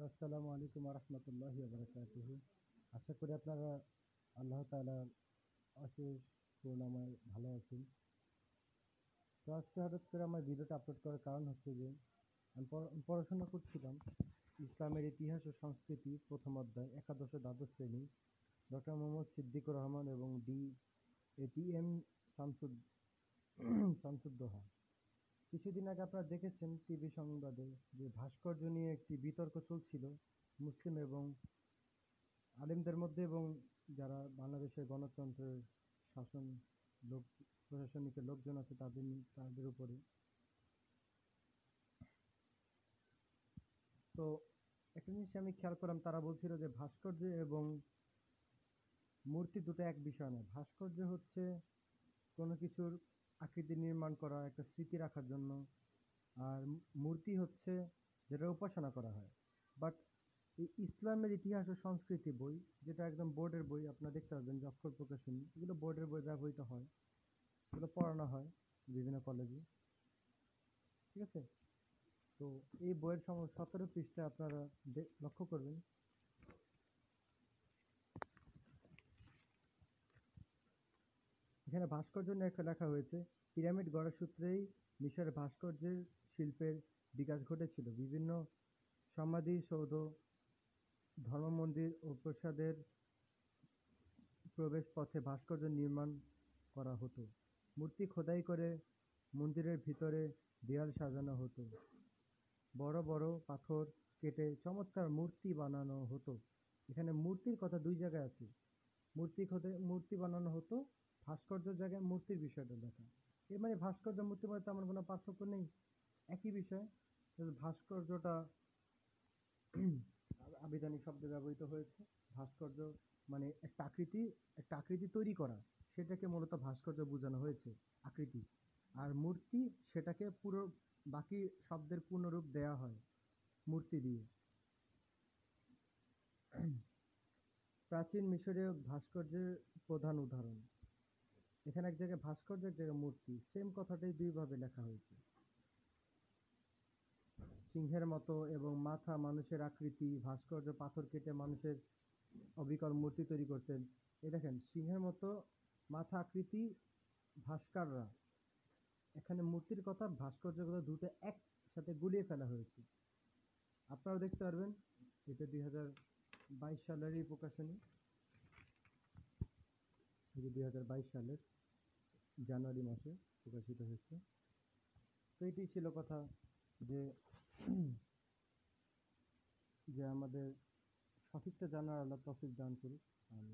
Hello, আসসালামু আলাইকুম রহমতুল্লাহি বারাকাতুহু। আশা করি আপনারা আল্লাহ তাআলার অশেষ করুণাময় ভালো আছেন। তো আজকে হঠাৎ করে আমার ভিডিওটা আপলোড করার কারণ হচ্ছে যে আমি পড়াশোনা করছিলাম ইসলামের ইতিহাস ও সংস্কৃতি প্রথম অধ্যায় একাদশ ও দ্বাদশ শ্রেণী ডক্টর মোহাম্মদ সিদ্দিকুর রহমান এবং এটিএম শামসুদ শামসুদ্দোহা। কিছুদিন আগে আপনারা দেখেছেন টিভি সংবাদে যে ভাস্কর্য নিয়ে একটি বিতর্ক চলছিল মুসলিম এবং আলেমদের মধ্যে এবং যারা বাংলাদেশের গণতন্ত্রের শাসন লোক প্রশাসনিক লোকজন আছে তাদের উপরে। তো একটা জিনিস আমি খেয়াল করলাম, তারা বলছিল যে ভাস্কর্য এবং মূর্তি দুটো এক বিষয় নয়। ভাস্কর্য হচ্ছে কোনো কিছুর আকৃতি নির্মাণ করা, একটা স্মৃতি রাখার জন্য, আর মূর্তি হচ্ছে যেটা উপাসনা করা হয়। বাট এই ইসলামের ইতিহাস ও সংস্কৃতি বই, যেটা একদম বোর্ডের বই, আপনারা দেখতে পাবেন যে অক্ষর প্রকাশনী, এগুলো বোর্ডের বই ব্যবহৃত হয়, এগুলো পড়ানো হয় বিভিন্ন কলেজে। ঠিক আছে? তো এই বইয়ের 17 পৃষ্ঠা আপনারা লক্ষ্য করবেন। এখানে ভাস্কর্য নিয়ে একটা লেখা হয়েছে, পিরামিড গড়ার সূত্রেই মিশরের ভাস্কর্যের শিল্পের বিকাশ ঘটেছিল। বিভিন্ন সমাধিসৌধ, ধর্মমন্দির ও প্রাসাদের প্রবেশ পথে ভাস্কর্য নির্মাণ করা হতো। মূর্তি খোদাই করে মন্দিরের ভিতরে দেয়াল সাজানো হতো। বড় বড় পাথর কেটে চমৎকার মূর্তি বানানো হতো। এখানে মূর্তির কথা দুই জায়গায় আছে। মূর্তি বানানো হতো, ভাস্কর্যের জায়গায় মূর্তির বিষয়টা দেখা। এর মানে ভাস্কর্য মূর্তির মধ্যে তেমন কোনো পার্থক্য নেই, একই বিষয়। ভাস্কর্যটা আবিধানিক শব্দ ব্যবহৃত হয়েছে। ভাস্কর্য মানে একটা আকৃতি তৈরি করা, সেটাকে মূলত ভাস্কর্য বোঝানো হয়েছে, আকৃতি। আর মূর্তি, সেটাকে পুরো বাকি শব্দের পূর্ণরূপ দেয়া হয় মূর্তি দিয়ে। প্রাচীন মিশরীয় ভাস্কর্যের প্রধান উদাহরণ। এখানে এক জায়গায় ভাস্কর্য, এক জায়গায় মূর্তি, সেম কথাটাই দুইভাবে লেখা হয়েছে। সিংহের মতো এবং মাথা, মানুষের আকৃতি, ভাস্কর্য পাথর কেটে মানুষের অবিকল মূর্তি তৈরি করতেন। এই দেখেন, সিংহের মতো মাথা আকৃতি ভাস্কররা, এখানে মূর্তির কথা, ভাস্কর্যগুলো দুটো একসাথে গুলিয়ে ফেলা হয়েছে। আপনারাও দেখতে পারবেন, এটা 2022 সালেরই প্রকাশনী, 2022 সালের জানুয়ারি মাসে প্রকাশিত হয়েছে। তো এটি ছিল কথা, যে যে আমাদের সঠিকটা জানার আল্লাহ তৌফিক দান করুক। আমি